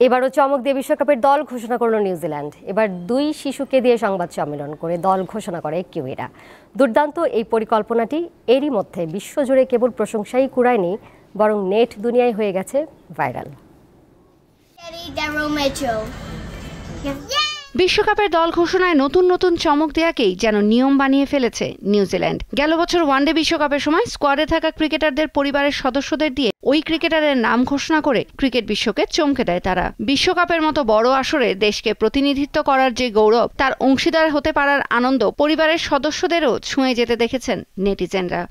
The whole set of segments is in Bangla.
এবারও চমক দিয়ে বিশ্বকাপের দল ঘোষণা করলো নিউজিল্যান্ড। এবার 2 শিশুকে দিয়ে সংবাদ সম্মেলন করে দল ঘোষণা করে কিউইরা। দুর্দান্ত এই পরিকল্পনাটি এরই মধ্যে বিশ্বজুড়ে কেবল প্রশংসাই কুড়ায়নি, বরং নেট দুনিয়ায় হয়ে গেছে ভাইরাল। বিশ্বকাপের দল ঘোষণায় নতুন নতুন চমক দেয়াকেই যেন নিয়ম বানিয়ে ফেলেছে নিউজিল্যান্ড। গেল বছর ওয়ানডে বিশ্বকাপের সময় স্কোয়াডে থাকা ক্রিকেটারদের পরিবারের সদস্যদের দিয়ে ওই ক্রিকেটারের নাম ঘোষণা করে ক্রিকেট বিশ্বকে চমকে দেয় তারা। বিশ্বকাপের মতো বড় আসরে দেশকে প্রতিনিধিত্ব করার যে গৌরব, তার অংশীদার হতে পারার আনন্দ পরিবারের সদস্যদেরও ছুঁয়ে যেতে দেখেছেন নেটিজেনরা।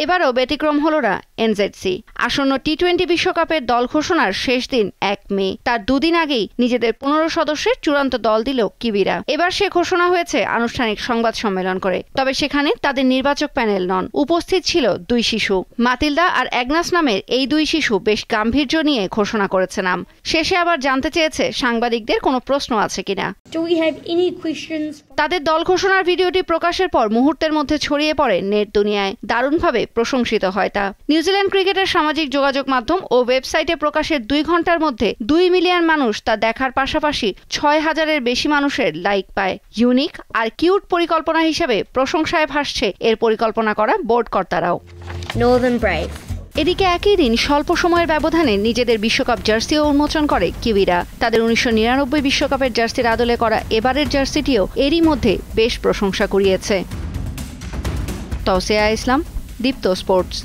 এবারও ব্যতিক্রম হল না এনজেডসি। আসন্ন টি-20 বিশ্বকাপের দল ঘোষণার শেষ দিন 1 মে। তার দুদিন আগেই নিজেদের 15 সদস্যের চূড়ান্ত দল দিল কিউইরা। এবার সে ঘোষণা হয়েছে আনুষ্ঠানিক সংবাদ সম্মেলন করে। তবে সেখানে তাদের নির্বাচক প্যানেল নন, উপস্থিত ছিল 2 শিশু। মাতিলদা আর অ্যাগনাস নামের এই 2 শিশু বেশ গাম্ভীর্য নিয়ে ঘোষণা করেছে নাম। শেষে আবার জানতে চেয়েছে সাংবাদিকদের কোনো প্রশ্ন আছে কিনা। তাদের দল ঘোষণার ভিডিওটি প্রকাশের পর মুহূর্তের মধ্যে ছড়িয়ে পড়ে নেট দুনিয়ায়। দারুণভাবে প্রশংসিত হয় তা। নিউজিল্যান্ড ক্রিকেটের সামাজিক যোগাযোগ মাধ্যম ও ওয়েবসাইটে প্রকাশের 2 ঘন্টার মধ্যে 2 মিলিয়ন মানুষ তা দেখার পাশাপাশি 6000-এর বেশি মানুষের লাইক পায়। ইউনিক আর কিউট পরিকল্পনা হিসেবে প্রশংসায় ভাসছে এর পরিকল্পনা করা বোর্ড কর্তারাও। এদিকে একই দিন স্বল্প সময়ের ব্যবধানে নিজেদের বিশ্বকাপ জার্সিও উন্মোচন করে কিউইরা। তাদের 1999 বিশ্বকাপের জার্সির আদলে করা এবারের জার্সিটিও এরই মধ্যে বেশ প্রশংসা কুড়িয়েছে। তৌসিয়া ইসলাম, দীপ্ত স্পোর্টস।